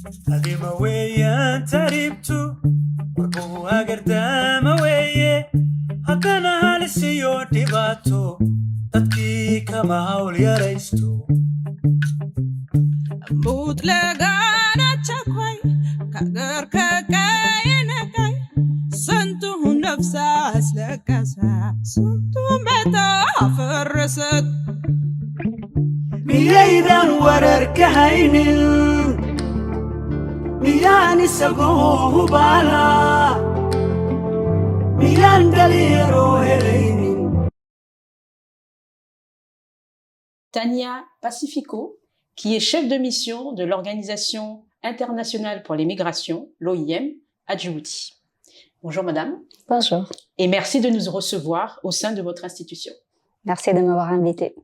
Adima weeyaan taribtu warbuhu agardama weeye haddana halisiyo dhibaato dadkii kama hawl yaraysto mutlagana chakway kagarka kainakay santuhu nafsa aslakasa santu meta farasat miyaydan wararka haynin miyaan isagoo hubaala miyaan dhalinyaro helaynin. Tania Pacifico, qui est chef de mission de l'Organisation internationale pour les migrations, l'OIM, à Djibouti. Bonjour madame. Bonjour. Et merci de nous recevoir au sein de votre institution. Merci de m'avoir invitée.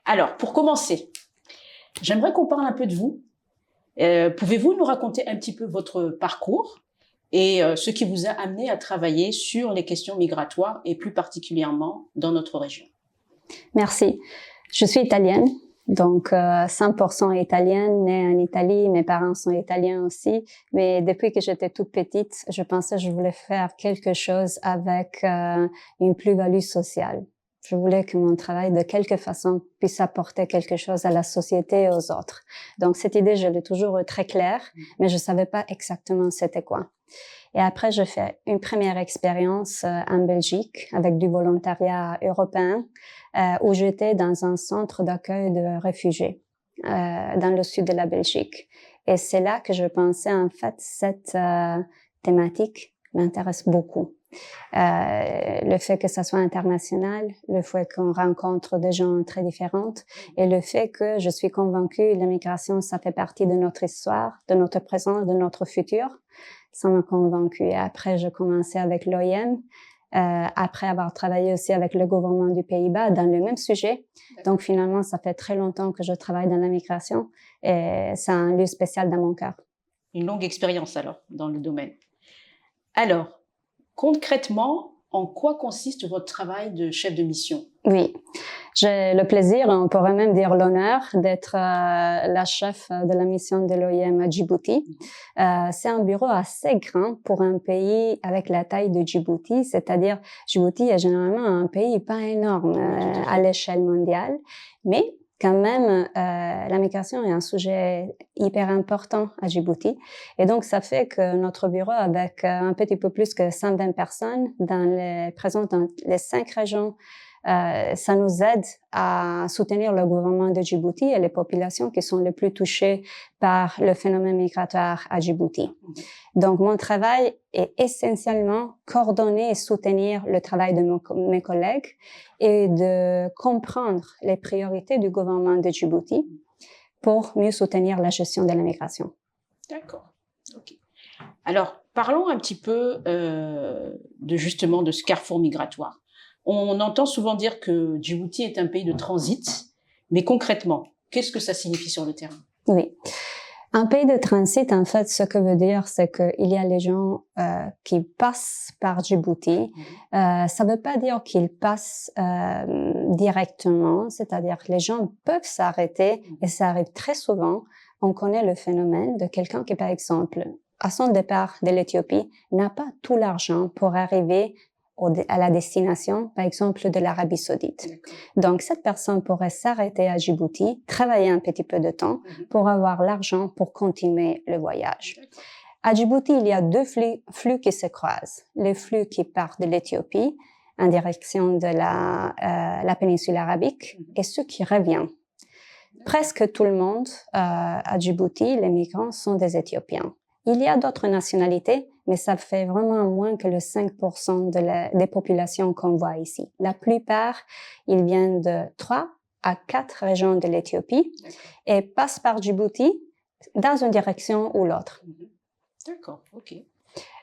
Alors, pour commencer, j'aimerais qu'on parle un peu de vous. Pouvez-vous nous raconter un petit peu votre parcours et ce qui vous a amené à travailler sur les questions migratoires et plus particulièrement dans notre région? Merci. Je suis italienne, donc 100% italienne, née en Italie. Mes parents sont italiens aussi. Mais depuis que j'étais toute petite, je pensais que je voulais faire quelque chose avec une plus-value sociale. Je voulais que mon travail, de quelque façon, puisse apporter quelque chose à la société et aux autres. Donc, cette idée, je l'ai toujours très claire, mais je savais pas exactement c'était quoi. Et après, j'ai fait une première expérience en Belgique avec du volontariat européen, où j'étais dans un centre d'accueil de réfugiés, dans le sud de la Belgique. Et c'est là que je pensais, en fait, cette thématique m'intéresse beaucoup. Le fait que ça soit international, le fait qu'on rencontre des gens très différents et le fait que je suis convaincue que l'immigration, ça fait partie de notre histoire, de notre présent, de notre futur, ça m'a convaincue. Et après, j'ai commencé avec l'OIM, après avoir travaillé aussi avec le gouvernement du Pays-Bas dans le même sujet. Donc finalement, ça fait très longtemps que je travaille dans l'immigration et c'est un lieu spécial dans mon cœur. Une longue expérience alors dans le domaine. Alors, concrètement, en quoi consiste votre travail de chef de mission? Oui, j'ai le plaisir, on pourrait même dire l'honneur, d'être la chef de la mission de l'OIM à Djibouti. C'est un bureau assez grand pour un pays avec la taille de Djibouti, c'est-à-dire Djibouti est généralement un pays pas énorme à l'échelle mondiale, mais quand même, la migration est un sujet hyper important à Djibouti. Et donc, ça fait que notre bureau, avec un petit peu plus que 120 personnes présent dans les 5 régions, ça nous aide à soutenir le gouvernement de Djibouti et les populations qui sont les plus touchées par le phénomène migratoire à Djibouti. Donc, mon travail est essentiellement coordonner et soutenir le travail de mes collègues et de comprendre les priorités du gouvernement de Djibouti pour mieux soutenir la gestion de l'immigration. D'accord. Ok. Alors, parlons un petit peu justement de ce carrefour migratoire. On entend souvent dire que Djibouti est un pays de transit, mais concrètement, qu'est-ce que ça signifie sur le terrain? Oui. Un pays de transit, en fait, ce que veut dire, c'est qu'il y a les gens qui passent par Djibouti. Ça veut pas dire qu'ils passent directement, c'est-à-dire que les gens peuvent s'arrêter, et ça arrive très souvent. On connaît le phénomène de quelqu'un qui, par exemple, à son départ de l'Éthiopie, n'a pas tout l'argent pour arriver à la destination, par exemple, de l'Arabie Saoudite. Donc, cette personne pourrait s'arrêter à Djibouti, travailler un petit peu de temps pour avoir l'argent pour continuer le voyage. À Djibouti, il y a 2 flux qui se croisent. Les flux qui partent de l'Éthiopie en direction de la péninsule arabique et ceux qui reviennent. Presque tout le monde à Djibouti, les migrants, sont des Éthiopiens. Il y a d'autres nationalités, mais ça fait vraiment moins que le 5% des populations qu'on voit ici. La plupart, ils viennent de 3 à 4 régions de l'Éthiopie et passent par Djibouti dans une direction ou l'autre. D'accord, ok.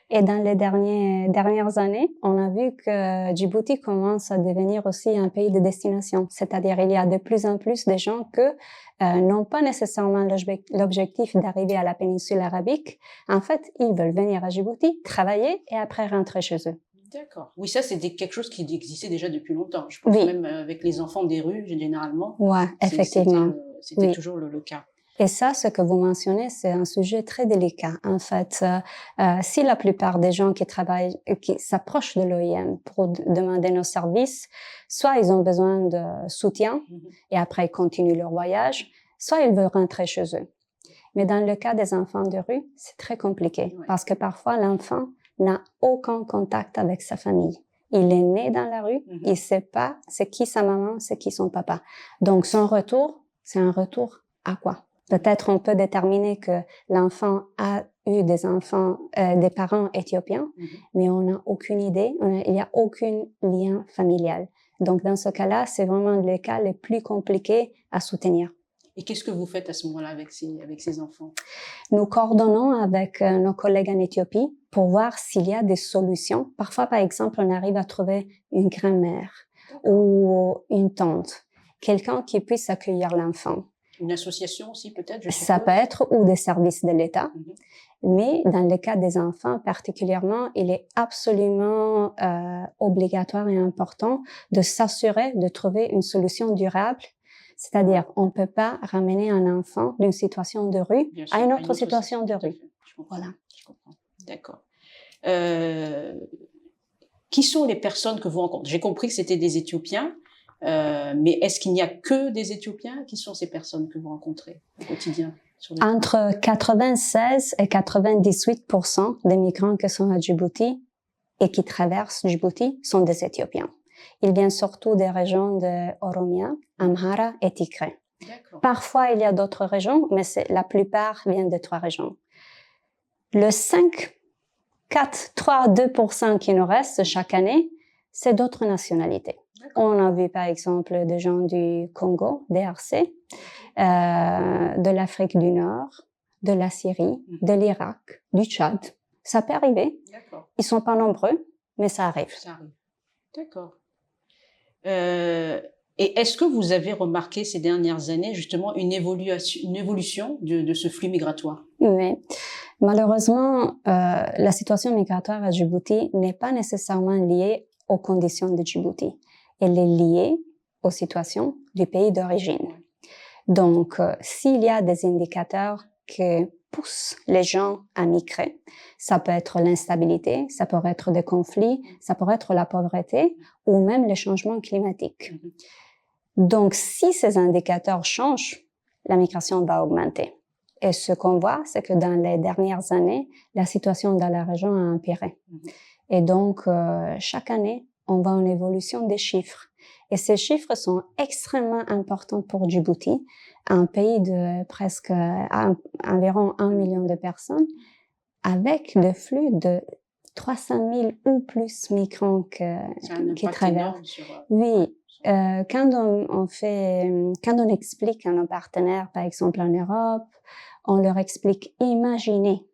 Et dans les dernières années, on a vu que Djibouti commence à devenir aussi un pays de destination. C'est-à-dire, il y a de plus en plus de gens que n'ont pas nécessairement l'objectif d'arriver à la péninsule arabique. En fait, ils veulent venir à Djibouti, travailler et après rentrer chez eux. D'accord. Oui, ça, c'est quelque chose qui existait déjà depuis longtemps. Je pense même avec les enfants des rues, généralement. Ouais, effectivement. C'était toujours le cas. Et ça, ce que vous mentionnez, c'est un sujet très délicat. En fait, si la plupart des gens qui travaillent, qui s'approchent de l'OIM pour demander nos services, soit ils ont besoin de soutien et après ils continuent leur voyage, soit ils veulent rentrer chez eux. Mais dans le cas des enfants de rue, c'est très compliqué parce que parfois l'enfant n'a aucun contact avec sa famille. Il est né dans la rue, il sait pas c'est qui sa maman, c'est qui son papa. Donc son retour, c'est un retour à quoi? Peut-être on peut déterminer que l'enfant a eu des parents éthiopiens, mais on n'a aucune idée, il n'y a aucun lien familial. Donc dans ce cas-là, c'est vraiment les cas les plus compliqués à soutenir. Et qu'est-ce que vous faites à ce moment-là avec ces enfants? Nous coordonnons avec nos collègues en Éthiopie pour voir s'il y a des solutions. Parfois, par exemple, on arrive à trouver une grand-mère ou une tante, quelqu'un qui puisse accueillir l'enfant. Une association aussi peut-être, je suppose. Ça peut être ou des services de l'État. Mais dans le cas des enfants particulièrement, il est absolument obligatoire et important de s'assurer de trouver une solution durable. C'est-à-dire, on ne peut pas ramener un enfant d'une situation de rue à une autre situation de rue. Voilà. Je comprends. D'accord. Qui sont les personnes que vous rencontrez? J'ai compris que c'était des Éthiopiens, mais est-ce qu'il n'y a que des Éthiopiens? Qui sont ces personnes que vous rencontrez au quotidien? Entre 96 et 98% des migrants qui sont à Djibouti et qui traversent Djibouti sont des Éthiopiens. Ils viennent surtout des régions de Oromia, Amhara et Tigré. Parfois, il y a d'autres régions, mais la plupart viennent de 3 régions. Le 2% qui nous reste chaque année, c'est d'autres nationalités. On a vu par exemple des gens du Congo, DRC, de l'Afrique du Nord, de la Syrie, de l'Irak, du Tchad. Ça peut arriver. Ils sont pas nombreux, mais ça arrive. Ça arrive. D'accord. Et est-ce que vous avez remarqué ces dernières années justement une évolution de ce flux migratoire? Oui. Malheureusement, la situation migratoire à Djibouti n'est pas nécessairement liée aux conditions de Djibouti. Elle est liée aux situations du pays d'origine. Donc, s'il y a des indicateurs qui poussent les gens à migrer, ça peut être l'instabilité, ça peut être des conflits, ça peut être la pauvreté ou même les changements climatiques. Donc, si ces indicateurs changent, la migration va augmenter. Et ce qu'on voit, c'est que dans les dernières années, la situation dans la région a empiré. Et donc, chaque année, on voit une évolution des chiffres. Et ces chiffres sont extrêmement importants pour Djibouti, un pays de presque environ 1 million de personnes, avec des flux de 300 000 ou plus migrants qui traversent. Oui. Quand on explique à nos partenaires, par exemple en Europe, on leur explique, imaginez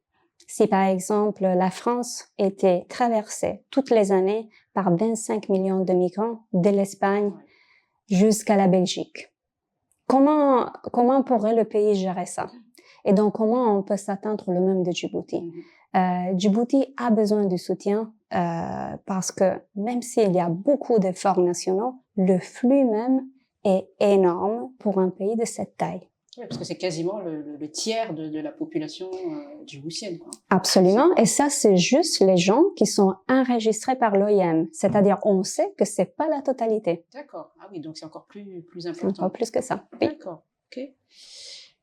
si par exemple la France était traversée toutes les années par 25 millions de migrants de l'Espagne jusqu'à la Belgique. Comment pourrait le pays gérer ça? Et donc comment on peut s'attendre le même de Djibouti? Djibouti a besoin de soutien parce que même s'il y a beaucoup d'efforts nationaux, le flux même est énorme pour un pays de cette taille. Oui, parce que c'est quasiment le tiers de la population djiboutienne. Absolument. Et ça, c'est juste les gens qui sont enregistrés par l'OIM. C'est-à-dire, on sait que c'est pas la totalité. D'accord. Ah oui, donc c'est encore plus important. Encore plus que ça. Oui. D'accord. Ok.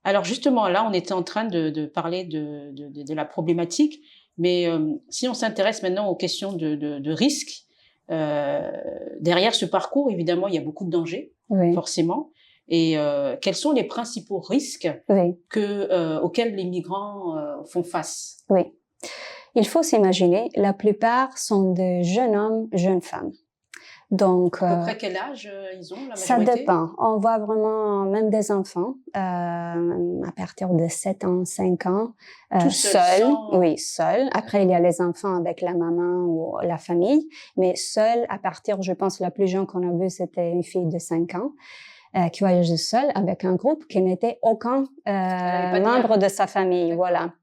Alors justement, là, on était en train de parler de la problématique, mais si on s'intéresse maintenant aux questions de risque, derrière ce parcours, évidemment, il y a beaucoup de dangers, forcément. Et quels sont les principaux risques auxquels les migrants font face? Oui. Il faut s'imaginer, la plupart sont des jeunes hommes, jeunes femmes. Donc, à peu près quel âge ils ont, la majorité? Ça dépend. On voit vraiment même des enfants à partir de 7 ans, 5 ans, seuls. Oui, seuls. Après, il y a les enfants avec la maman ou la famille, mais seuls à partir, je pense, la plus jeune qu'on a vue, c'était une fille de 5 ans. Qui voyageait seule avec un groupe qui n'était aucun membre de sa famille, voilà.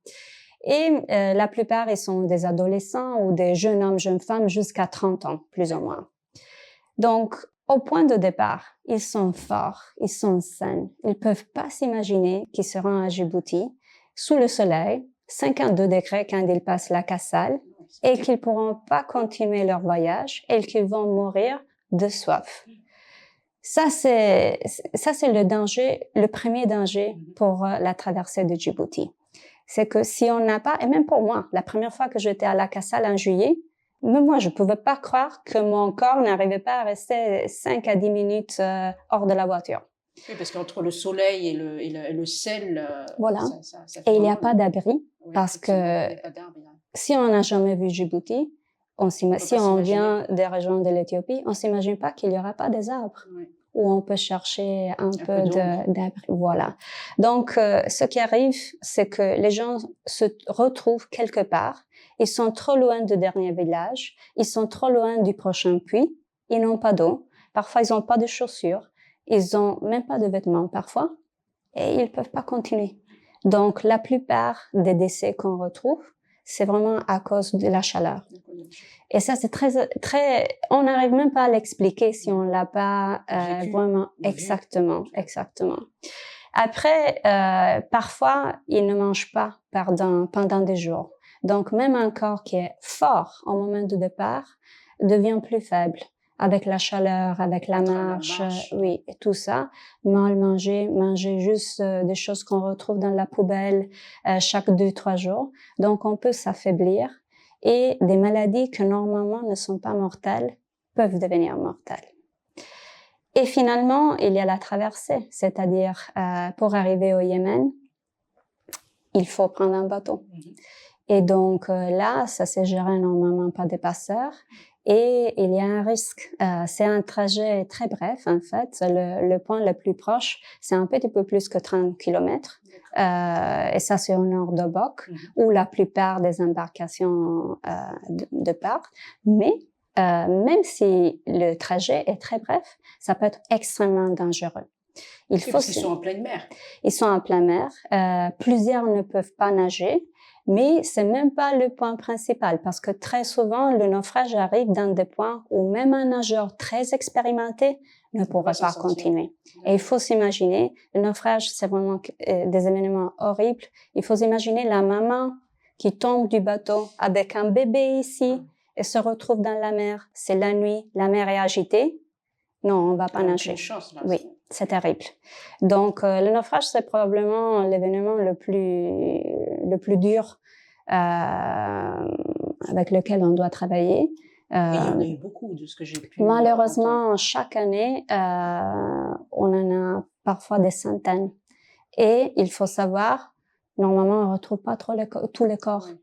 Et la plupart, ils sont des adolescents ou des jeunes hommes, jeunes femmes jusqu'à 30 ans, plus ou moins. Donc, Au point de départ, ils sont forts, ils sont sains. Ils peuvent pas s'imaginer qu'ils seront à Djibouti, sous le soleil, 52 degrés quand ils passent la Kassal, et qu'ils pourront pas continuer leur voyage et qu'ils vont mourir de soif. Ça, c'est le danger, le premier danger pour la traversée de Djibouti. C'est que si on n'a pas, et même pour moi, la première fois que j'étais à la Kassal en juillet, même moi, je pouvais pas croire que mon corps n'arrivait pas à rester 5 à 10 minutes hors de la voiture. Oui, parce qu'entre le soleil et le sel, Voilà. ça fait Et il n'y a vraiment pas d'abri, oui, parce que effectivement, il n'y a pas d'arbre, là. si on n'a jamais vu Djibouti, si pas on s'imaginer. vient des régions de l'Éthiopie, on s'imagine pas qu'il y aura pas des arbres Oui. où on peut chercher un peu d'ombre. d'abri. Voilà. Donc, ce qui arrive, c'est que les gens se retrouvent quelque part. Ils sont trop loin du dernier village. Ils sont trop loin du prochain puits. Ils n'ont pas d'eau. Parfois, ils n'ont pas de chaussures. Ils ont même pas de vêtements, parfois. Et ils peuvent pas continuer. Donc, la plupart des décès qu'on retrouve, c'est vraiment à cause de la chaleur. Et ça, c'est on n'arrive même pas à l'expliquer si on l'a pas vraiment exactement. Après, parfois, ils ne mangent pas pendant des jours. Donc, même un corps qui est fort au moment du départ devient plus faible avec la chaleur, avec la marche, oui, et tout ça. Manger juste des choses qu'on retrouve dans la poubelle chaque 2-3 jours. Donc, on peut s'affaiblir et des maladies que normalement ne sont pas mortelles peuvent devenir mortelles. Et finalement, il y a la traversée, c'est-à-dire pour arriver au Yémen, il faut prendre un bateau. Et donc là, ça se gère normalement par des passeurs. Et il y a un risque. C'est un trajet très bref, en fait. Le point le plus proche, c'est un petit peu plus que 30 kilomètres. Et ça, c'est au nord de Bok, où la plupart des embarcations de partent. Mais même si le trajet est très bref, ça peut être extrêmement dangereux. Parce qu'ils sont en pleine mer. Ils sont en pleine mer. Plusieurs ne peuvent pas nager. Mais c'est même pas le point principal parce que très souvent, le naufrage arrive dans des points où même un nageur très expérimenté ne pourra pas continuer. Et il faut s'imaginer, le naufrage, c'est vraiment des événements horribles. Il faut s'imaginer la maman qui tombe du bateau avec un bébé ici et se retrouve dans la mer. C'est la nuit, la mer est agitée. Non, on va pas nager. Chance, là, oui, c'est terrible. Donc, le naufrage, c'est probablement l'événement le plus dur avec lequel on doit travailler. Il y en a eu beaucoup de ce que j'ai pu malheureusement, chaque année, on en a parfois des centaines. Et il faut savoir, normalement, on ne retrouve pas tous les corps. Oui.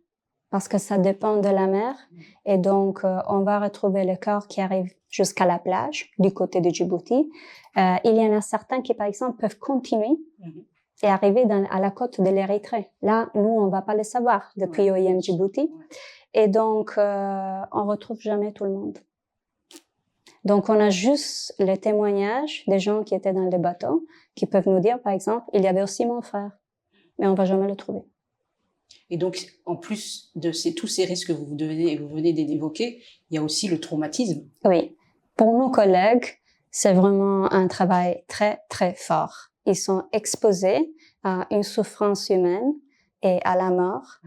Parce que ça dépend de la mer. Et donc, on va retrouver les corps qui arrivent jusqu'à la plage, du côté de Djibouti. Il y en a certains qui, par exemple, peuvent continuer et arriver à la côte de l'Érythrée. Là, nous, on va pas le savoir depuis OIM Djibouti. Et donc, on retrouve jamais tout le monde. Donc, on a juste les témoignages des gens qui étaient dans les bateaux, qui peuvent nous dire, par exemple, il y avait aussi mon frère, mais on va jamais le trouver. Et donc, en plus de tous ces risques que vous venez d'évoquer, il y a aussi le traumatisme. Oui. Pour nos collègues, c'est vraiment un travail très, très fort. Ils sont exposés à une souffrance humaine et à la mort,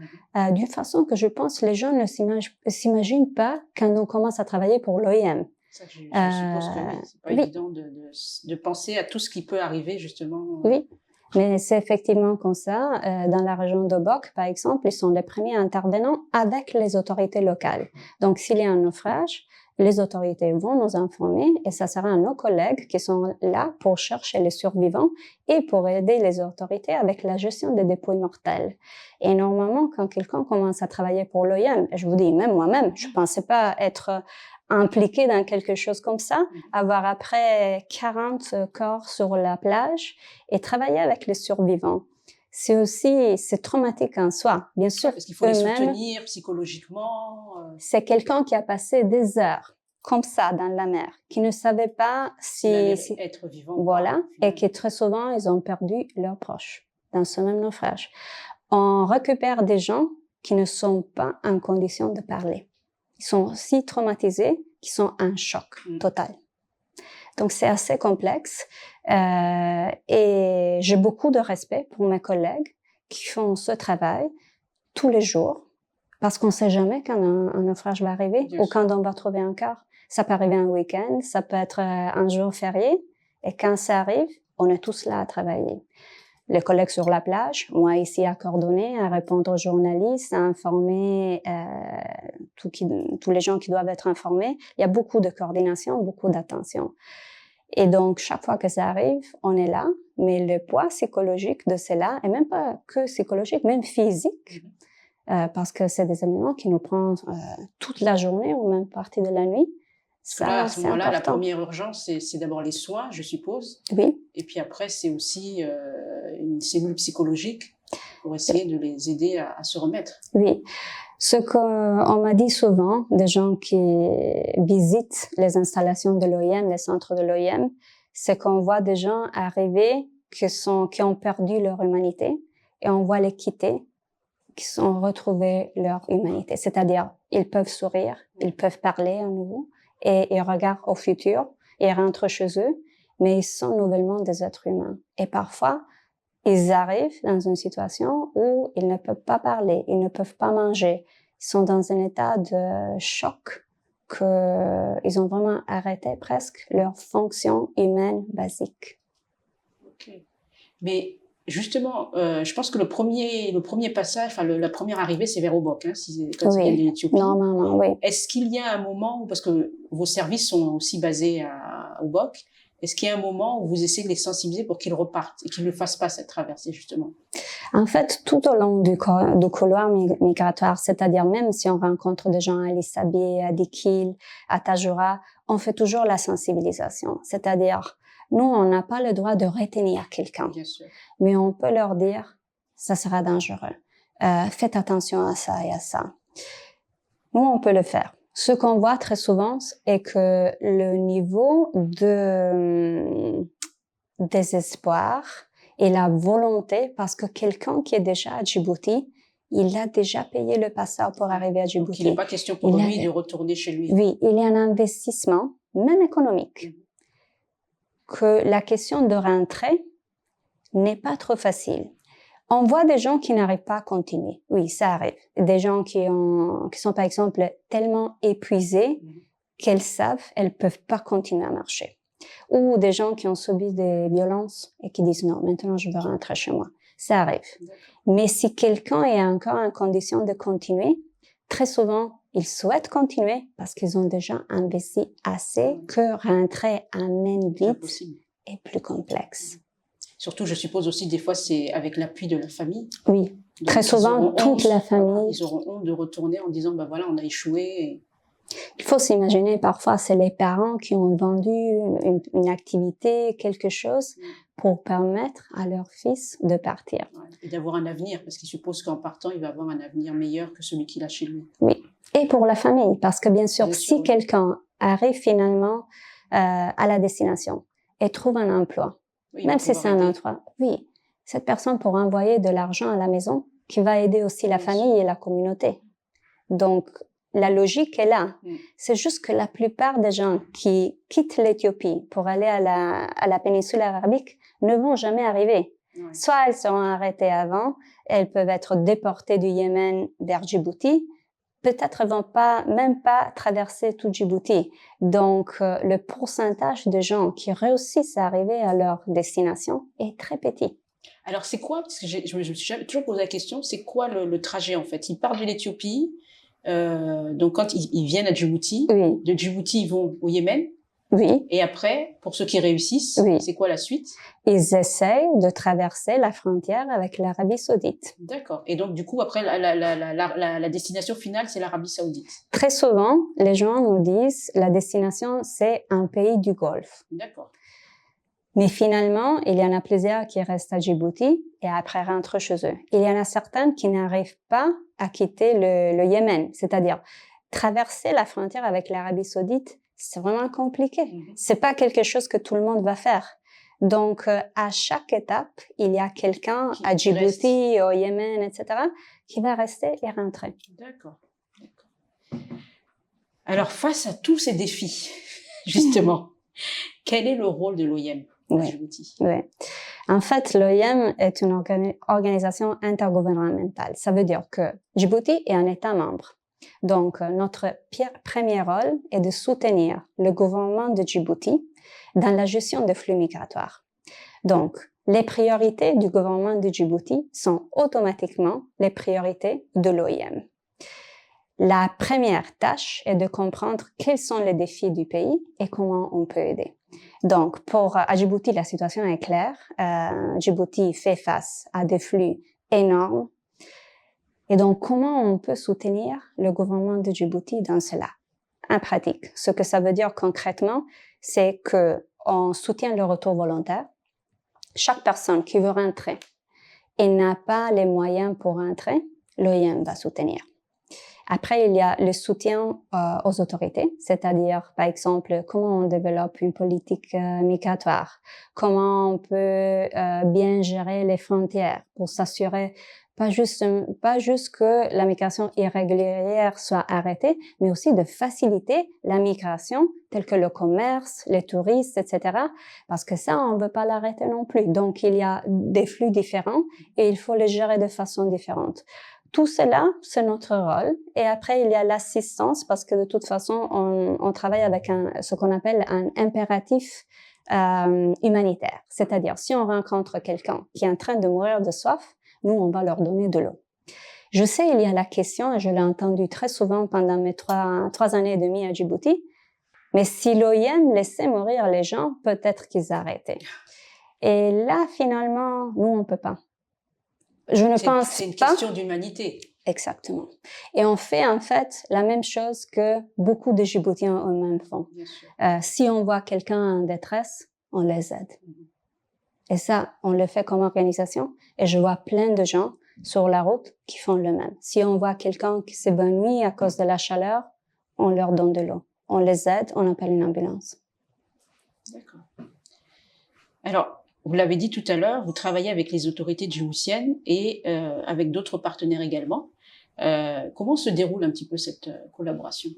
d'une façon que je pense les gens ne s'imaginent pas quand on commence à travailler pour l'OIM. Ça, je suppose que oui. C'est pas évident de penser à tout ce qui peut arriver, justement. Oui. Mais c'est effectivement comme ça. Dans la région de Bok, par exemple, ils sont les premiers intervenants avec les autorités locales. Donc, s'il y a un naufrage, les autorités vont nous informer et ça sera à nos collègues qui sont là pour chercher les survivants et pour aider les autorités avec la gestion des dépouilles mortelles. Et normalement, quand quelqu'un commence à travailler pour l'OIM, je vous dis, même moi-même, je pensais pas être impliqué dans quelque chose comme ça, avoir après 40 corps sur la plage et travailler avec les survivants. C'est traumatique en soi, bien sûr. Parce qu'il faut les soutenir psychologiquement. C'est quelqu'un qui a passé des heures comme ça dans la mer, qui ne savait pas si être vivant. Voilà, et qui très souvent ils ont perdu leurs proches dans ce même naufrage. On récupère des gens qui ne sont pas en condition de parler. Ils sont si traumatisés qu'ils sont en choc total. Donc, c'est assez complexe. Et j'ai beaucoup de respect pour mes collègues qui font ce travail tous les jours, parce qu'on ne sait jamais quand un naufrage va arriver Bien ou sûr. quand on va trouver un corps. Ça peut arriver un week-end, ça peut être un jour férié. Et quand ça arrive, on est tous là à travailler. Les collègues sur la plage, moi ici à coordonner, à répondre aux journalistes, à informer tous les gens qui doivent être informés. Il y a beaucoup de coordination, beaucoup d'attention. Et donc, chaque fois que ça arrive, on est là, mais le poids psychologique de cela, et même pas que psychologique, même physique, parce que c'est des événements qui nous prennent toute la journée ou même partie de la nuit. Parce que là, à ce moment-là, la important. première urgence, c'est d'abord les soins, je suppose. Oui. Et puis après, c'est aussi une cellule psychologique pour essayer de les aider à se remettre. Oui. Ce qu'on m'a dit souvent, des gens qui visitent les installations de l'OIM, les centres de l'OIM, c'est qu'on voit des gens arriver qui ont perdu leur humanité et on voit les quitter, qui ont retrouvé leur humanité. C'est-à-dire, ils peuvent sourire, ils peuvent parler à nouveau et ils regardent au futur, ils rentrent chez eux, mais ils sont nouvellement des êtres humains. Et parfois, ils arrivent dans une situation où ils ne peuvent pas parler, ils ne peuvent pas manger. Ils sont dans un état de choc qu'ils ont vraiment arrêté presque leur fonction humaine basique. Ok. Mais justement, je pense que le premier passage, enfin la première arrivée, c'est vers Obok, hein, quand il y a l'Éthiopie. Normalement, oui. Est-ce qu'il y a un moment où, parce que vos services sont aussi basés à Obok, est-ce qu'il y a un moment où vous essayez de les sensibiliser pour qu'ils repartent et qu'ils ne fassent pas cette traversée, justement? En fait, tout au long du couloir migratoire, c'est-à-dire même si on rencontre des gens à Lissabi, à Dikil, à Tajura, on fait toujours la sensibilisation. C'est-à-dire, nous, on n'a pas le droit de retenir quelqu'un, Bien sûr. mais on peut leur dire, ça sera dangereux. Faites attention à ça et à ça. Nous, on peut le faire. Ce qu'on voit très souvent est que le niveau de désespoir et la volonté, parce que quelqu'un qui est déjà à Djibouti, il a déjà payé le passeport pour arriver à Donc, Djibouti. il n'est pas question pour lui de retourner chez lui. Oui, il y a un investissement, même économique, que la question de rentrer n'est pas trop facile. On voit des gens qui n'arrivent pas à continuer. Oui, ça arrive. Des gens qui sont, par exemple, tellement épuisés qu'elles savent, elles peuvent pas continuer à marcher. Ou des gens qui ont subi des violences et qui disent non, maintenant je veux rentrer chez moi. Ça arrive. Mais si quelqu'un est encore en condition de continuer, très souvent, ils souhaitent continuer parce qu'ils ont déjà investi assez que rentrer amène vite et plus complexe. Surtout, je suppose aussi, des fois, c'est avec l'appui de la famille. Oui, donc, très souvent, toute la famille. Ils auront honte de retourner en disant, voilà, on a échoué. Et... Il faut s'imaginer, parfois, c'est les parents qui ont vendu une activité, quelque chose, pour permettre à leur fils de partir. Ouais, et d'avoir un avenir, parce qu'il suppose qu'en partant, il va avoir un avenir meilleur que celui qu'il a chez lui. Oui, et pour la famille, parce que bien sûr, si quelqu'un arrive finalement à la destination et trouve un emploi, oui, même si c'est un emploi, oui, cette personne pourra envoyer de l'argent à la maison qui va aider aussi la famille et la communauté. Donc, la logique est là. C'est juste que la plupart des gens qui quittent l'Éthiopie pour aller à la péninsule arabique ne vont jamais arriver. Ouais. Soit elles seront arrêtées avant, elles peuvent être déportées du Yémen vers Djibouti, peut-être vont même pas traverser tout Djibouti. Donc, le pourcentage de gens qui réussissent à arriver à leur destination est très petit. Alors, c'est quoi, parce que je me suis toujours posé la question, c'est quoi le trajet en fait? Ils partent de l'Éthiopie, donc quand ils viennent à Djibouti, oui. De Djibouti ils vont au Yémen, oui. Et après, pour ceux qui réussissent, oui. C'est quoi la suite? Ils essayent de traverser la frontière avec l'Arabie Saoudite. D'accord. Et donc, du coup, après, la destination finale, c'est l'Arabie Saoudite. Très souvent, les gens nous disent la destination, c'est un pays du Golfe. D'accord. Mais finalement, il y en a plusieurs qui restent à Djibouti et après rentrent chez eux. Il y en a certains qui n'arrivent pas à quitter le Yémen, c'est-à-dire traverser la frontière avec l'Arabie Saoudite, c'est vraiment compliqué. C'est pas quelque chose que tout le monde va faire. Donc, à chaque étape, il y a quelqu'un à Djibouti, au Yémen, etc., qui va rester et rentrer. D'accord. Alors, face à tous ces défis, justement, Quel est le rôle de l'OIM à Oui. Djibouti? Oui. En fait, l'OIM est une organisation intergouvernementale. Ça veut dire que Djibouti est un État membre. Donc, notre premier rôle est de soutenir le gouvernement de Djibouti dans la gestion des flux migratoires. Donc, les priorités du gouvernement de Djibouti sont automatiquement les priorités de l'OIM. La première tâche est de comprendre quels sont les défis du pays et comment on peut aider. Donc, à Djibouti, la situation est claire. Djibouti fait face à des flux énormes. Et donc, comment on peut soutenir le gouvernement de Djibouti dans cela? En pratique, ce que ça veut dire concrètement, c'est qu'on soutient le retour volontaire. Chaque personne qui veut rentrer et n'a pas les moyens pour rentrer, l'OIM va soutenir. Après, il y a le soutien aux autorités, c'est-à-dire, par exemple, comment on développe une politique migratoire, comment on peut bien gérer les frontières pour s'assurer pas juste que la migration irrégulière soit arrêtée, mais aussi de faciliter la migration, telle que le commerce, les touristes, etc. Parce que ça, on ne veut pas l'arrêter non plus. Donc, il y a des flux différents et il faut les gérer de façon différente. Tout cela, c'est notre rôle. Et après, il y a l'assistance parce que de toute façon, on travaille avec ce qu'on appelle un impératif humanitaire. C'est-à-dire, si on rencontre quelqu'un qui est en train de mourir de soif, nous, on va leur donner de l'eau. Je sais, il y a la question, et je l'ai entendu très souvent pendant mes 3 années et demie à Djibouti, mais si l'OIM laissait mourir les gens, peut-être qu'ils arrêtaient. Et là, finalement, nous, on peut pas. Je ne pense pas. C'est une question d'humanité. Exactement. Et on fait en fait la même chose que beaucoup de Djiboutiens eux-mêmes font. Si on voit quelqu'un en détresse, on les aide. Et ça, on le fait comme organisation. Et je vois plein de gens sur la route qui font le même. Si on voit quelqu'un qui s'évanouit à cause de la chaleur, on leur donne de l'eau. On les aide, on appelle une ambulance. D'accord. Alors, vous l'avez dit tout à l'heure, vous travaillez avec les autorités djiboutiennes et avec d'autres partenaires également. Comment se déroule un petit peu cette collaboration?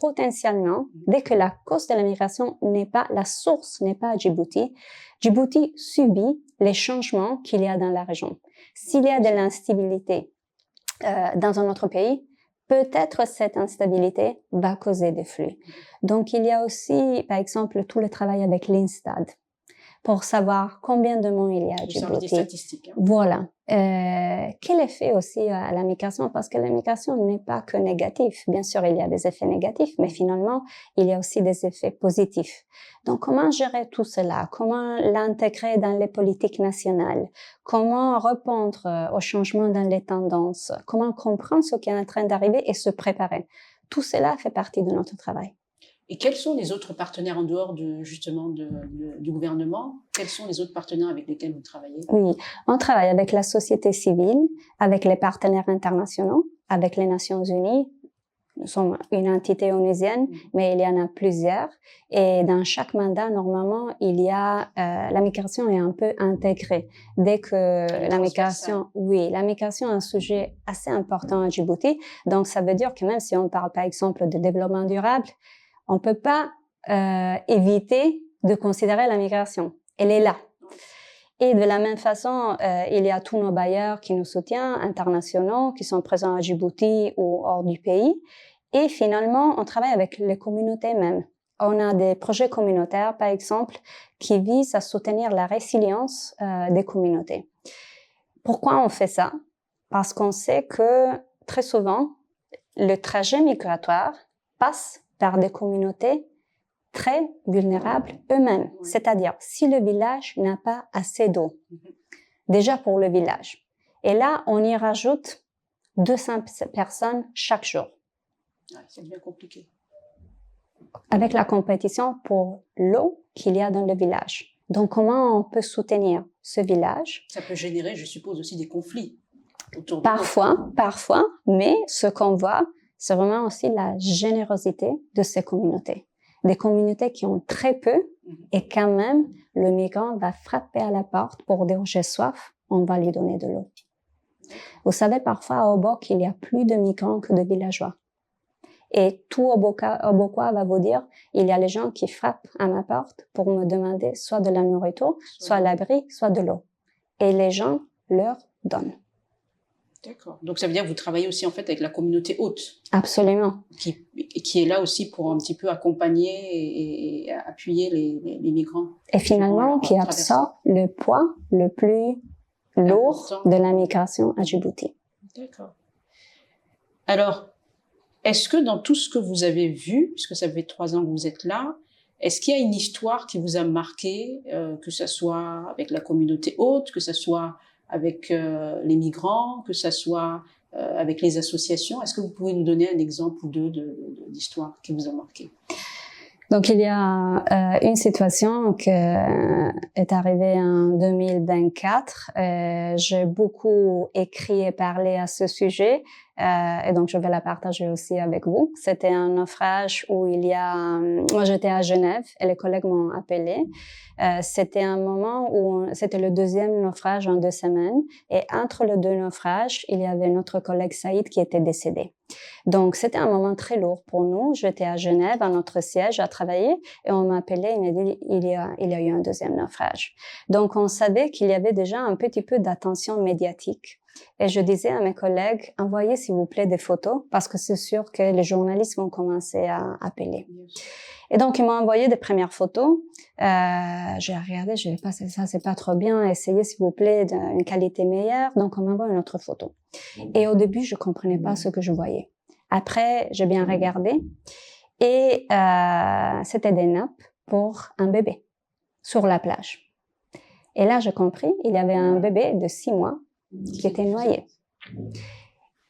Potentiellement, dès que la cause de la migration la source n'est pas à Djibouti, Djibouti subit les changements qu'il y a dans la région. S'il y a de l'instabilité dans un autre pays, peut-être cette instabilité va causer des flux. Donc, il y a aussi, par exemple, tout le travail avec l'INSTAD pour savoir combien de monde il y a à Djibouti. Des statistiques. Hein. Voilà. Quel effet aussi à la migration? Parce que la migration n'est pas que négatif. Bien sûr, il y a des effets négatifs, mais finalement, il y a aussi des effets positifs. Donc, comment gérer tout cela? Comment l'intégrer dans les politiques nationales? Comment répondre aux changements dans les tendances? Comment comprendre ce qui est en train d'arriver et se préparer? Tout cela fait partie de notre travail. Et quels sont les autres partenaires en dehors du gouvernement? Quels sont les autres partenaires avec lesquels vous travaillez? Oui, on travaille avec la société civile, avec les partenaires internationaux, avec les Nations Unies. Nous sommes une entité onusienne, mais il y en a plusieurs. Et dans chaque mandat, normalement, la migration est un peu intégrée. Dès que la migration est un sujet assez important à Djibouti. Donc, ça veut dire que même si on parle, par exemple, de développement durable, on peut pas éviter de considérer la migration. Elle est là. Et de la même façon, il y a tous nos bailleurs qui nous soutiennent, internationaux, qui sont présents à Djibouti ou hors du pays. Et finalement, on travaille avec les communautés même. On a des projets communautaires, par exemple, qui visent à soutenir la résilience des communautés. Pourquoi on fait ça? Parce qu'on sait que très souvent, le trajet migratoire passe par des communautés très vulnérables eux-mêmes. Oui. C'est-à-dire, si le village n'a pas assez d'eau, déjà pour le village. Et là, on y rajoute 200 personnes chaque jour. C'est bien compliqué. Avec la compétition pour l'eau qu'il y a dans le village. Donc, comment on peut soutenir ce village? Ça peut générer, je suppose, aussi des conflits autour de Parfois, mais ce qu'on voit, c'est vraiment aussi la générosité de ces communautés. Des communautés qui ont très peu et quand même, le migrant va frapper à la porte pour dire « j'ai soif », on va lui donner de l'eau. Vous savez, parfois à Obok, il y a plus de migrants que de villageois. Et tout Obokoa va vous dire, il y a les gens qui frappent à ma porte pour me demander soit de la nourriture, soit l'abri, soit de l'eau. Et les gens leur donnent. D'accord. Donc ça veut dire que vous travaillez aussi en fait avec la communauté haute, Absolument. qui est là aussi pour un petit peu accompagner et appuyer les migrants. Et finalement, qui absorbe le poids le plus lourd Important. de la migration à Djibouti. D'accord. Alors, est-ce que dans tout ce que vous avez vu, puisque ça fait 3 ans que vous êtes là, est-ce qu'il y a une histoire qui vous a marqué, que ça soit avec la communauté haute, que ça soit avec les migrants, que ça soit avec les associations? Est-ce que vous pouvez nous donner un exemple ou deux d'histoire qui vous a marqué? Donc, il y a une situation qui est arrivée en 2024. J'ai beaucoup écrit et parlé à ce sujet, et donc je vais la partager aussi avec vous. C'était un naufrage où moi j'étais à Genève et les collègues m'ont appelé. C'était un moment où c'était le 2e naufrage en 2 semaines, et entre les 2 naufrages, il y avait notre collègue Saïd qui était décédé. Donc, c'était un moment très lourd pour nous. J'étais à Genève, à notre siège, à travailler, et on m'a appelé, il m'a dit, il y a eu un 2e naufrage. Donc, on savait qu'il y avait déjà un petit peu d'attention médiatique. Et je disais à mes collègues, envoyez s'il vous plaît des photos, parce que c'est sûr que les journalistes vont commencer à appeler. Et donc, ils m'ont envoyé des premières photos. J'ai regardé, je dis, ça, c'est pas trop bien. Essayez, s'il vous plaît, d'une qualité meilleure. Donc, on m'envoie une autre photo. Et au début, je comprenais pas ce que je voyais. Après, j'ai bien regardé. Et c'était des nappes pour un bébé sur la plage. Et là, j'ai compris, il y avait un bébé de 6 mois qui était noyé.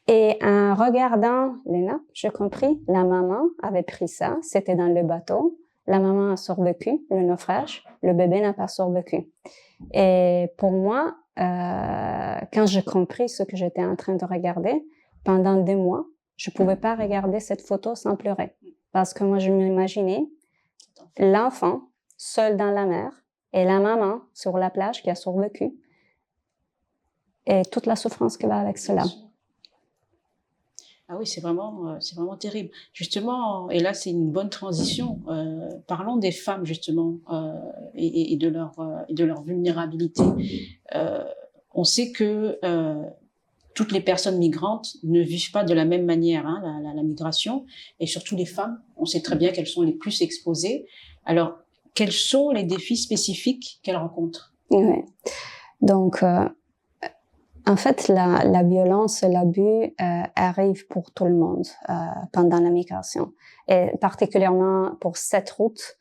Et en regardant les nappes, j'ai compris, la maman avait pris ça, c'était dans le bateau. La maman a survécu le naufrage, le bébé n'a pas survécu. Et pour moi, quand j'ai compris ce que j'étais en train de regarder, pendant 2 mois, je pouvais pas regarder cette photo sans pleurer. Parce que moi, je m'imaginais l'enfant seul dans la mer et la maman sur la plage qui a survécu et toute la souffrance qui va avec cela. Ah oui, c'est vraiment terrible. Justement, et là, c'est une bonne transition. Parlons des femmes, justement, et de leur vulnérabilité. On sait que toutes les personnes migrantes ne vivent pas de la même manière, hein, la migration, et surtout les femmes. On sait très bien qu'elles sont les plus exposées. Alors, quels sont les défis spécifiques qu'elles rencontrent? Oui. Donc, en fait, la violence et l'abus arrivent pour tout le monde pendant la migration, et particulièrement pour cette route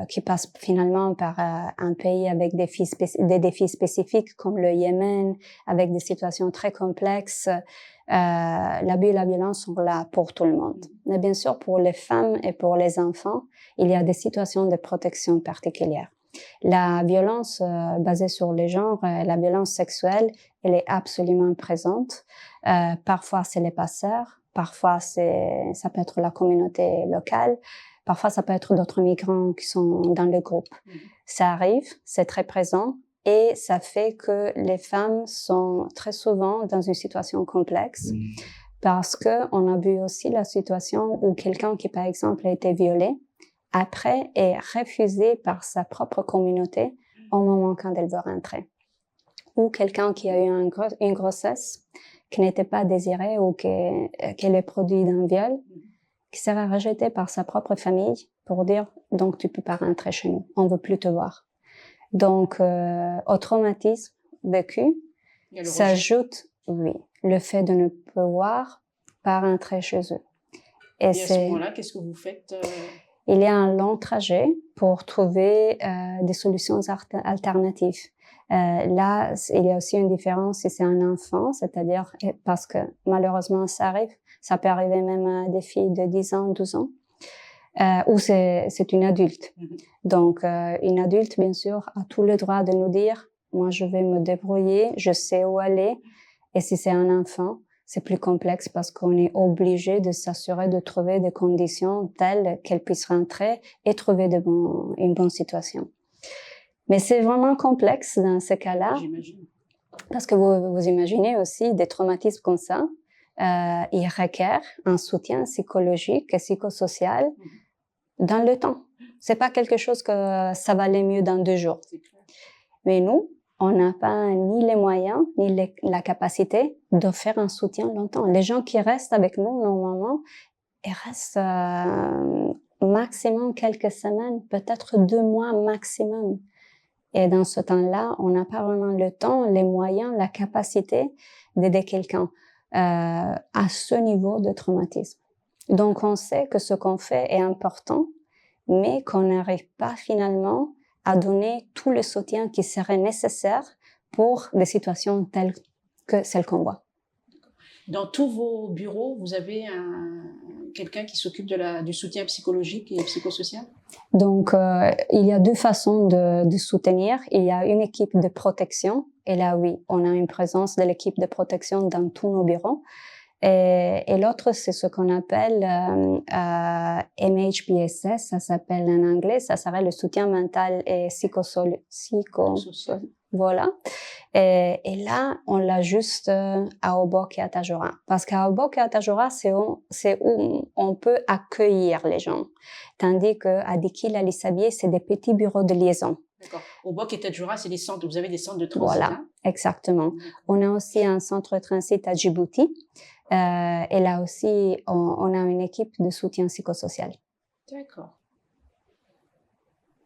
qui passe finalement par un pays avec des défis spécifiques comme le Yémen, avec des situations très complexes. L'abus et la violence sont là pour tout le monde. Mais bien sûr, pour les femmes et pour les enfants, il y a des situations de protection particulières. La violence basée sur les genres, la violence sexuelle, elle est absolument présente. Parfois, c'est les passeurs. Parfois, ça peut être la communauté locale. Parfois, ça peut être d'autres migrants qui sont dans le groupe. Ça arrive, c'est très présent. Et ça fait que les femmes sont très souvent dans une situation complexe parce qu'on a vu aussi la situation où quelqu'un qui, par exemple, a été violé, après est refusé par sa propre communauté au moment quand elle veut rentrer. Ou quelqu'un qui a eu une grossesse qui n'était pas désirée ou qui est le produit d'un viol, qui sera rejeté par sa propre famille pour dire « donc tu peux pas rentrer chez nous, on veut plus te voir ». Donc, au traumatisme vécu, s'ajoute, oui, le fait de ne pouvoir pas rentrer chez eux. Et à ce moment-là, qu'est-ce que vous faites? Il y a un long trajet pour trouver des solutions alternatives. Là, il y a aussi une différence si c'est un enfant, c'est-à-dire parce que malheureusement ça arrive, ça peut arriver même à des filles de 10 ans, 12 ans, ou c'est une adulte. Donc, une adulte, bien sûr, a tout le droit de nous dire « moi, je vais me débrouiller, je sais où aller ». Et si c'est un enfant, c'est plus complexe parce qu'on est obligé de s'assurer de trouver des conditions telles qu'elle puisse rentrer et trouver une bonne situation. Mais c'est vraiment complexe dans ce cas-là. J'imagine. Parce que vous imaginez aussi des traumatismes comme ça. il requiert un soutien psychologique et psychosocial dans le temps. C'est pas quelque chose que ça va aller mieux dans 2 jours. Mais nous, on n'a pas ni les moyens, ni la capacité d'offrir un soutien longtemps. Les gens qui restent avec nous, normalement, ils restent maximum quelques semaines, peut-être 2 mois maximum. Et dans ce temps-là, on n'a pas vraiment le temps, les moyens, la capacité d'aider quelqu'un à ce niveau de traumatisme. Donc, on sait que ce qu'on fait est important, mais qu'on n'arrive pas finalement à donner tout le soutien qui serait nécessaire pour des situations telles que celles qu'on voit. Dans tous vos bureaux, vous avez quelqu'un qui s'occupe du soutien psychologique et psychosocial? Donc, il y a 2 façons de soutenir. Il y a une équipe de protection. Et là, oui, on a une présence de l'équipe de protection dans tous nos bureaux. Et l'autre, c'est ce qu'on appelle MHBSS, ça s'appelle en anglais, ça serait le soutien mental et psychosocial. Voilà. Et là, on l'a juste à Obok et à Tajora. Parce qu'à Obok et à Tajora, c'est où on peut accueillir les gens. Tandis qu'à Dikil, à Lissabié, c'est des petits bureaux de liaison. D'accord. Obok et Tajora, c'est des centres, vous avez des centres de transit. Voilà, hein? Exactement. On a aussi un centre de transit à Djibouti. Et là aussi, on a une équipe de soutien psychosocial. D'accord.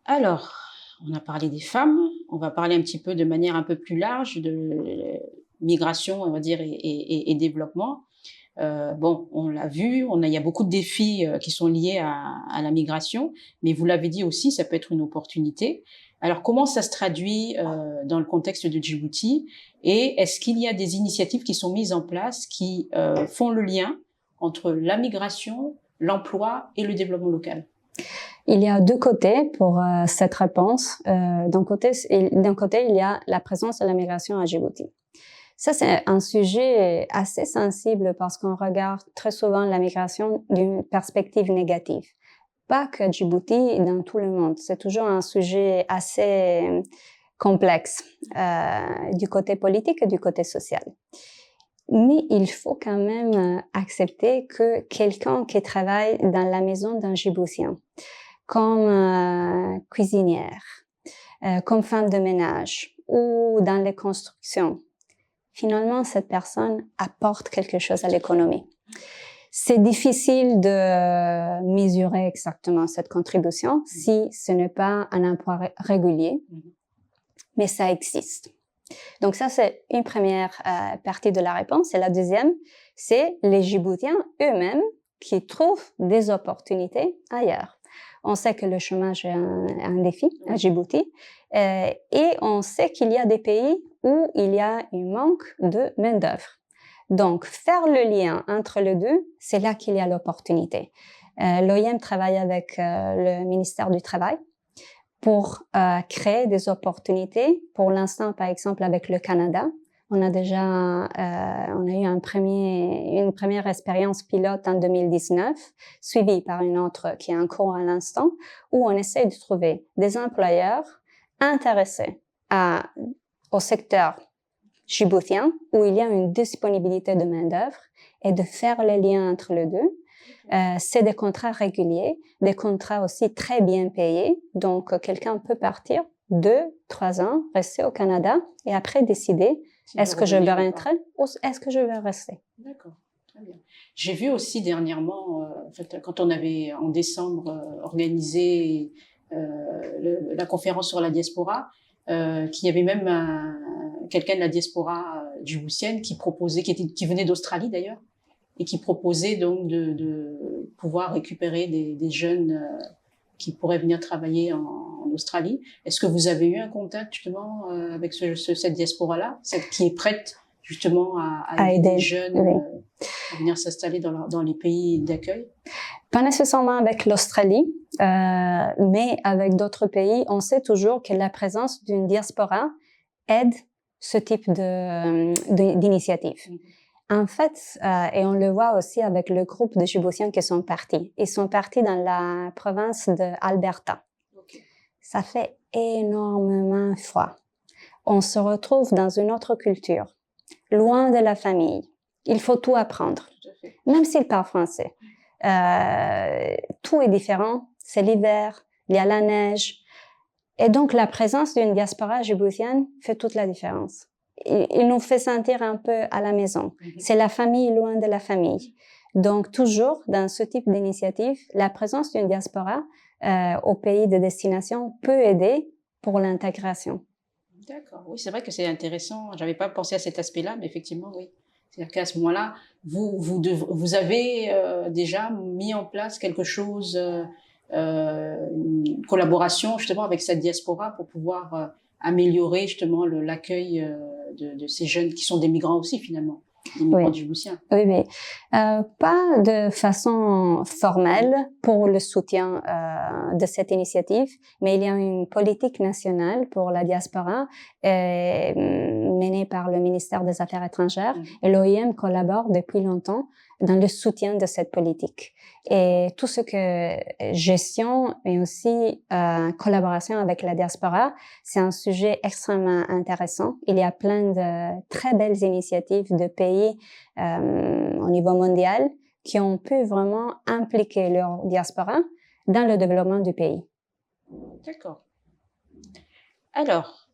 Alors, on a parlé des femmes, on va parler un petit peu de manière un peu plus large de migration, on va dire, et développement. Bon, on l'a vu, il y a beaucoup de défis qui sont liés à la migration, mais vous l'avez dit aussi, ça peut être une opportunité. Alors, comment ça se traduit dans le contexte de Djibouti? Et est-ce qu'il y a des initiatives qui sont mises en place qui font le lien entre la migration, l'emploi et le développement local? Il y a 2 côtés pour cette réponse. D'un côté, il y a la présence de la migration à Djibouti. Ça, c'est un sujet assez sensible parce qu'on regarde très souvent la migration d'une perspective négative. Pas que Djibouti, dans tout le monde. C'est toujours un sujet assez complexe du côté politique et du côté social. Mais il faut quand même accepter que quelqu'un qui travaille dans la maison d'un Djiboutien, comme cuisinière, comme femme de ménage ou dans les constructions, finalement, cette personne apporte quelque chose à l'économie. C'est difficile de mesurer exactement cette contribution si ce n'est pas un emploi régulier, mais ça existe. Donc ça, c'est une première partie de la réponse. Et la deuxième, c'est les Djiboutiens eux-mêmes qui trouvent des opportunités ailleurs. On sait que le chômage est un défi à Djibouti et on sait qu'il y a des pays où il y a un manque de main-d'œuvre. Donc, faire le lien entre les deux, c'est là qu'il y a l'opportunité. L'OIM travaille avec le ministère du Travail pour créer des opportunités. Pour l'instant, par exemple, avec le Canada, on a eu une première expérience pilote en 2019, suivie par une autre qui est en cours à l'instant, où on essaie de trouver des employeurs intéressés au secteur djiboutien, où il y a une disponibilité de main-d'œuvre, et de faire les liens entre les deux. C'est des contrats réguliers, des contrats aussi très bien payés. Donc, quelqu'un peut partir 2-3 ans, rester au Canada, et après décider est-ce que je vais rentrer ou est-ce que je vais rester. D'accord, très bien. J'ai vu aussi dernièrement, en fait, quand on avait en décembre organisé la conférence sur la diaspora, qu'il y avait même quelqu'un de la diaspora djiboutienne qui proposait, qui venait d'Australie d'ailleurs, et qui proposait donc de pouvoir récupérer des jeunes qui pourraient venir travailler en Australie. Est-ce que vous avez eu un contact justement avec cette diaspora-là, celle qui est prête justement à aider les jeunes à venir s'installer dans les pays d'accueil? Pas nécessairement avec l'Australie, mais avec d'autres pays. On sait toujours que la présence d'une diaspora aide ce type d'initiative. En fait, et on le voit aussi avec le groupe de Djiboutiens qui sont partis. Ils sont partis dans la province d'Alberta. Okay. Ça fait énormément froid. On se retrouve dans une autre culture, loin de la famille, Il faut tout apprendre, Tout à fait. même s'il parle français. Tout est différent. C'est l'hiver, il y a la neige. Et donc, la présence d'une diaspora djiboutienne fait toute la différence. Il nous fait sentir un peu à la maison. C'est la famille loin de la famille. Donc, toujours, dans ce type d'initiative, la présence d'une diaspora au pays de destination peut aider pour l'intégration. D'accord. Oui, c'est vrai que c'est intéressant. J'avais pas pensé à cet aspect-là, mais effectivement, oui. C'est-à-dire qu'à ce moment-là, vous avez déjà mis en place quelque chose, une collaboration justement avec cette diaspora pour pouvoir améliorer justement l'accueil de ces jeunes qui sont des migrants aussi finalement, des migrants djiboutiens. Oui, oui. Pas de façon formelle pour le soutien de cette initiative, mais il y a une politique nationale pour la diaspora menée par le ministère des Affaires étrangères et l'OIM collabore depuis longtemps dans le soutien de cette politique. Et tout ce que gestion et aussi collaboration avec la diaspora, c'est un sujet extrêmement intéressant. Il y a plein de très belles initiatives de pays au niveau mondial qui ont pu vraiment impliquer leur diaspora dans le développement du pays. D'accord. Alors,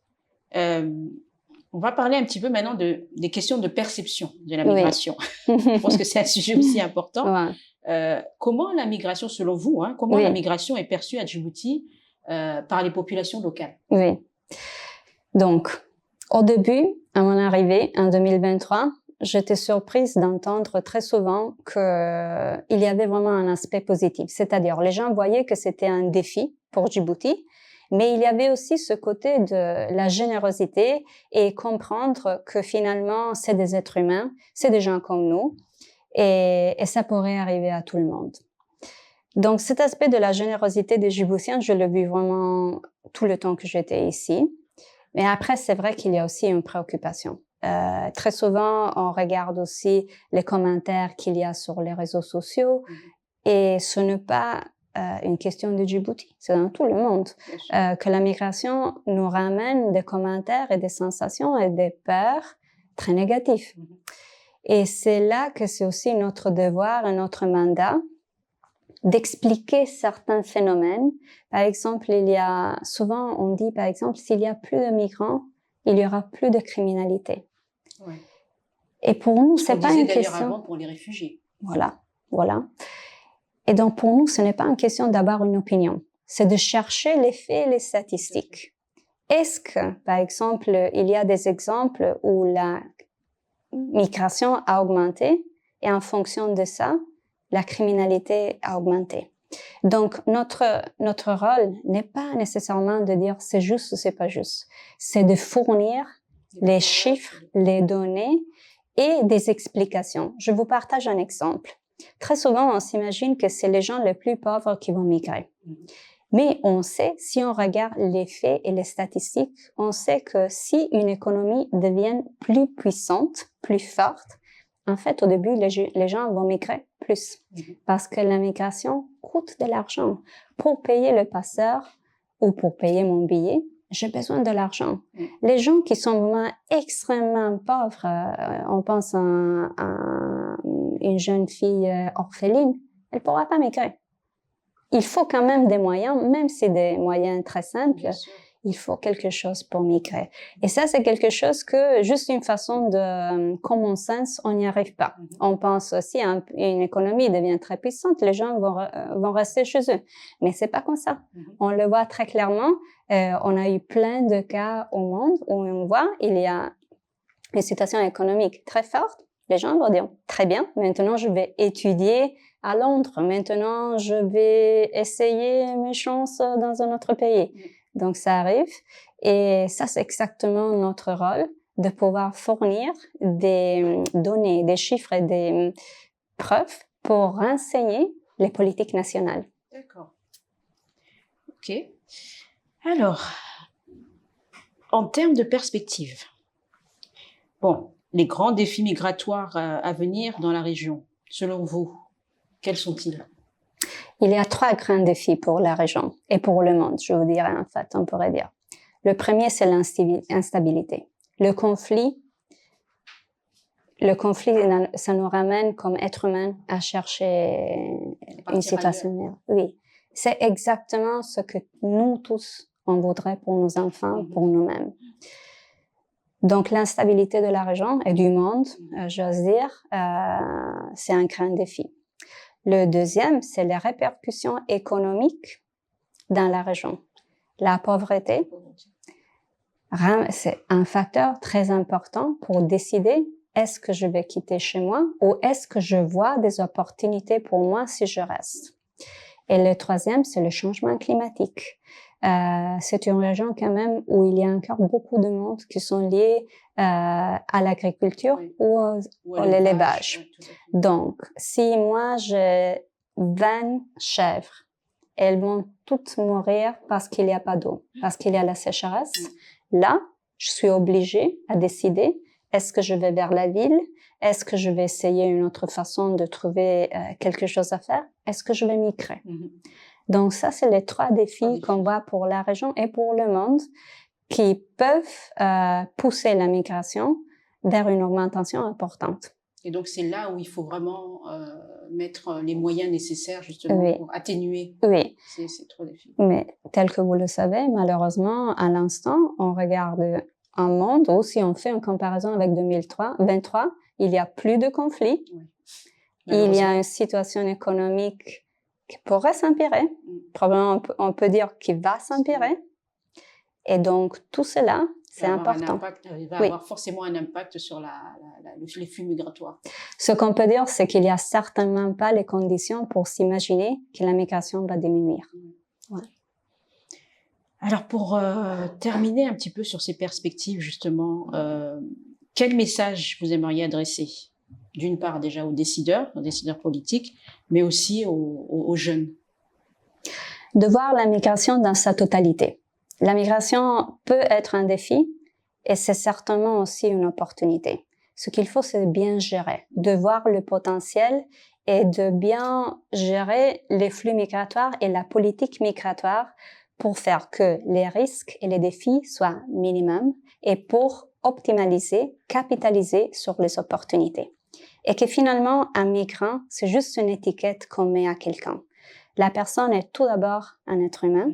on va parler un petit peu maintenant des questions de perception de la migration. Je pense que c'est un sujet aussi important. Ouais. Comment la migration, selon vous, comment la migration est perçue à Djibouti par les populations locales? Oui. Donc, au début, à mon arrivée en 2023, j'étais surprise d'entendre très souvent qu'il y avait vraiment un aspect positif. C'est-à-dire, les gens voyaient que c'était un défi pour Djibouti, mais il y avait aussi ce côté de la générosité et comprendre que finalement, c'est des êtres humains, c'est des gens comme nous, et ça pourrait arriver à tout le monde. Donc, cet aspect de la générosité des Djiboutiens, je l'ai vu vraiment tout le temps que j'étais ici. Mais après, c'est vrai qu'il y a aussi une préoccupation. Très souvent, on regarde aussi les commentaires qu'il y a sur les réseaux sociaux, et ce n'est pas une question de Djibouti, c'est dans tout le monde, que la migration nous ramène des commentaires et des sensations et des peurs très négatives. Et c'est là que c'est aussi notre devoir et notre mandat d'expliquer certains phénomènes. Par exemple, il y a souvent, on dit par exemple, s'il y a plus de migrants, il y aura plus de criminalité. Ouais. Et pour nous, c'est pas une question. Avant pour les réfugiés. Voilà. Et donc, pour nous, ce n'est pas une question d'avoir une opinion. C'est de chercher les faits et les statistiques. Est-ce que, par exemple, il y a des exemples où la migration a augmenté et en fonction de ça, la criminalité a augmenté? Donc, notre rôle n'est pas nécessairement de dire c'est juste ou c'est pas juste. C'est de fournir les chiffres, les données et des explications. Je vous partage un exemple. Très souvent, on s'imagine que c'est les gens les plus pauvres qui vont migrer. Mais on sait, si on regarde les faits et les statistiques, on sait que si une économie devient plus puissante, plus forte, en fait, au début, les gens vont migrer plus. Parce que la migration coûte de l'argent. Pour payer le passeur ou pour payer mon billet, j'ai besoin de l'argent. Les gens qui sont vraiment extrêmement pauvres, on pense à une jeune fille orpheline, elle ne pourra pas migrer. Il faut quand même des moyens, même si c'est des moyens très simples, il faut quelque chose pour migrer. Et ça, c'est quelque chose que, juste une façon de common sense, on n'y arrive pas. On pense aussi à une économie devient très puissante, les gens vont rester chez eux. Mais c'est pas comme ça. On le voit très clairement. On a eu plein de cas au monde où on voit, il y a une situation économique très forte. Les gens vont dire, très bien, maintenant je vais étudier à Londres. Maintenant, je vais essayer mes chances dans un autre pays. Donc, ça arrive. Et ça, c'est exactement notre rôle, de pouvoir fournir des données, des chiffres et des preuves pour renseigner les politiques nationales. D'accord. OK. Alors, en termes de perspective, bon, les grands défis migratoires à venir dans la région, selon vous, quels sont-ils? Il y a 3 grands défis pour la région et pour le monde, je vous dirais en fait, on pourrait dire. Le premier, c'est l'instabilité. Le conflit le conflit, ça nous ramène comme être humain à chercher une situation meilleure. Oui, c'est exactement ce que nous tous, on voudrait pour nos enfants, pour nous-mêmes. Donc, l'instabilité de la région et du monde, j'ose dire, c'est un grand défi. Le deuxième, c'est les répercussions économiques dans la région. La pauvreté, c'est un facteur très important pour décider est-ce que je vais quitter chez moi ou est-ce que je vois des opportunités pour moi si je reste. Et le troisième, c'est le changement climatique. C'est une région quand même où il y a encore beaucoup de monde qui sont liés à l'agriculture ou à l'élevage. Donc, si moi j'ai 20 chèvres, elles vont toutes mourir parce qu'il n'y a pas d'eau, parce qu'il y a la sécheresse. Là, je suis obligée à décider, est-ce que je vais vers la ville? Est-ce que je vais essayer une autre façon de trouver quelque chose à faire? Est-ce que je vais migrer? Donc ça, c'est les trois défis qu'on voit pour la région et pour le monde qui peuvent pousser la migration vers une augmentation importante. Et donc, c'est là où il faut vraiment mettre les moyens nécessaires, justement, pour atténuer ces trois défis. Mais tel que vous le savez, malheureusement, à l'instant, on regarde un monde où, si on fait une comparaison avec 2023, il y a plus de conflits. Il y a une situation économique qui pourrait s'empirer. Probablement, on peut dire qu'il va s'empirer. Et donc, tout cela, c'est important. Il va avoir forcément un impact sur les flux migratoires. Ce qu'on peut dire, c'est qu'il n'y a certainement pas les conditions pour s'imaginer que la migration va diminuer. Alors, pour terminer un petit peu sur ces perspectives, justement, quel message vous aimeriez adresser? D'une part, déjà aux décideurs politiques, mais aussi aux jeunes. De voir la migration dans sa totalité. La migration peut être un défi et c'est certainement aussi une opportunité. Ce qu'il faut, c'est bien gérer, de voir le potentiel et de bien gérer les flux migratoires et la politique migratoire pour faire que les risques et les défis soient minimums et pour optimaliser, capitaliser sur les opportunités. Et que finalement, un migrant, c'est juste une étiquette qu'on met à quelqu'un. La personne est tout d'abord un être humain.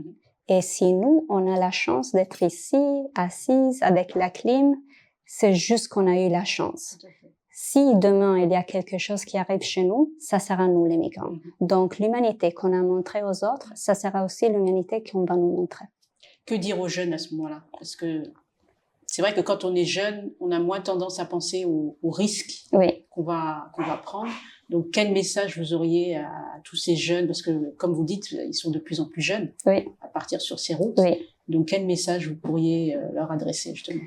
Et si nous, on a la chance d'être ici, assise avec la clim, c'est juste qu'on a eu la chance. Si demain, il y a quelque chose qui arrive chez nous, ça sera nous, les migrants. Donc, l'humanité qu'on a montrée aux autres, ça sera aussi l'humanité qu'on va nous montrer. Que dire aux jeunes à ce moment-là? Parce que c'est vrai que quand on est jeune, on a moins tendance à penser aux risques qu'on va prendre. Donc, quel message vous auriez à tous ces jeunes? Parce que, comme vous dites, ils sont de plus en plus jeunes à partir sur ces routes. Donc, quel message vous pourriez leur adresser, justement?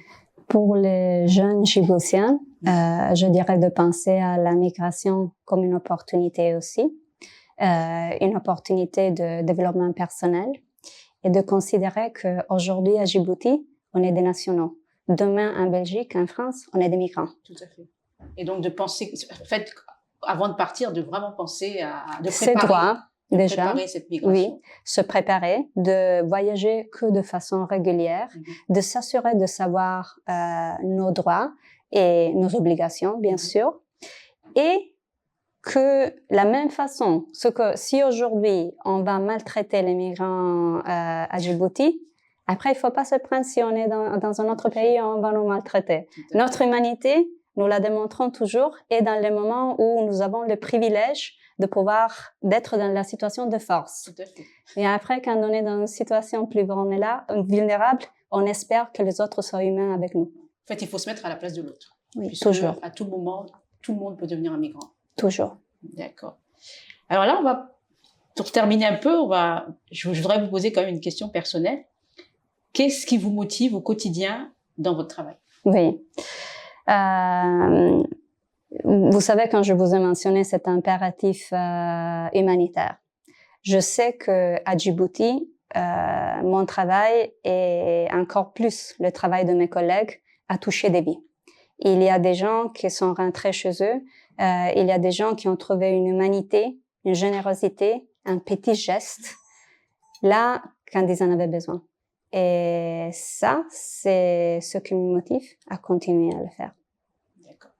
Pour les jeunes Djiboutiens, je dirais de penser à la migration comme une opportunité aussi, une opportunité de développement personnel et de considérer qu'aujourd'hui, à Djibouti, on est des nationaux. Demain, en Belgique, en France, on est des migrants. Tout à fait. Et donc, de penser, en fait, avant de partir, de vraiment penser c'est droit, déjà. Préparer cette migration. Oui, se préparer, de voyager que de façon régulière, de s'assurer de savoir nos droits et nos obligations, bien sûr. Et que la même façon, si aujourd'hui, on va maltraiter les migrants à Djibouti, après, il faut pas se prendre si on est dans un autre pays, on va nous maltraiter. Notre humanité, nous la démontrons toujours et dans les moments où nous avons le privilège d'être dans la situation de force. Tout à fait. Et après, quand on est dans une situation plus vulnérable, on espère que les autres soient humains avec nous. En fait, il faut se mettre à la place de l'autre. Oui, toujours. À tout moment, tout le monde peut devenir un migrant. Toujours. D'accord. Alors là, pour terminer un peu, je voudrais vous poser quand même une question personnelle. Qu'est-ce qui vous motive au quotidien dans votre travail? Oui. Vous savez, quand je vous ai mentionné cet impératif humanitaire, je sais que à Djibouti, mon travail et encore plus le travail de mes collègues a touché des vies. Il y a des gens qui sont rentrés chez eux, il y a des gens qui ont trouvé une humanité, une générosité, un petit geste, là, quand ils en avaient besoin. Et ça, c'est ce qui me motive à continuer à le faire. D'accord.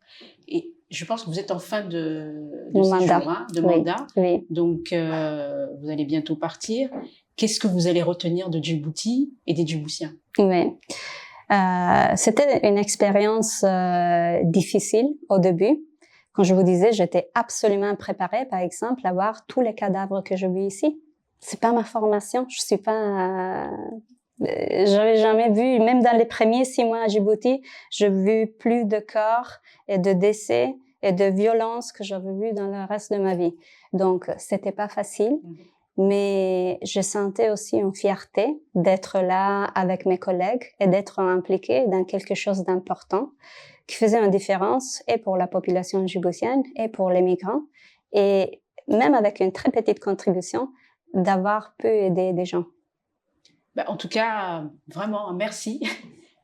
et je pense que vous êtes en fin de Mon séjour, mandat. hein, de Oui, mandat. oui. Donc, vous allez bientôt partir. Qu'est-ce que vous allez retenir de Djibouti et des Djiboutiens? Oui. C'était une expérience difficile au début. Quand je vous disais, j'étais absolument préparée, par exemple, à voir tous les cadavres que je vis ici. C'est pas ma formation. Je suis pas. J'avais jamais vu, même dans les premiers 6 mois à Djibouti, j'ai vu plus de corps et de décès et de violences que j'avais vu dans le reste de ma vie. Donc, c'était pas facile. Mais je sentais aussi une fierté d'être là avec mes collègues et d'être impliquée dans quelque chose d'important qui faisait une différence et pour la population djiboutienne et pour les migrants. Et même avec une très petite contribution, d'avoir pu aider des gens. Ben, en tout cas, vraiment, merci.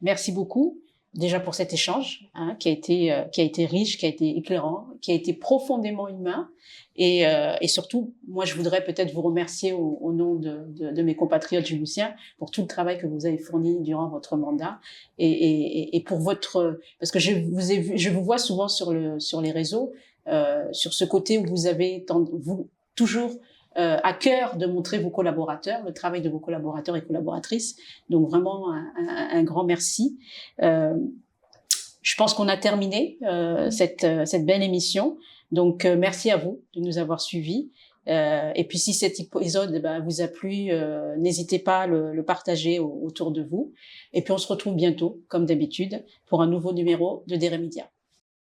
Merci beaucoup. Déjà pour cet échange, hein, qui a été riche, qui a été éclairant, qui a été profondément humain. Et surtout, moi, je voudrais peut-être vous remercier au nom de mes compatriotes djiboutiens pour tout le travail que vous avez fourni durant votre mandat et pour votre, parce que je vous vois souvent sur les réseaux, sur ce côté où vous avez toujours à cœur de montrer vos collaborateurs, le travail de vos collaborateurs et collaboratrices. Donc vraiment un grand merci. Je pense qu'on a terminé cette belle émission. Donc merci à vous de nous avoir suivis. Et puis si cet épisode vous a plu, n'hésitez pas à le partager autour de vous. Et puis on se retrouve bientôt, comme d'habitude, pour un nouveau numéro de Dere Media.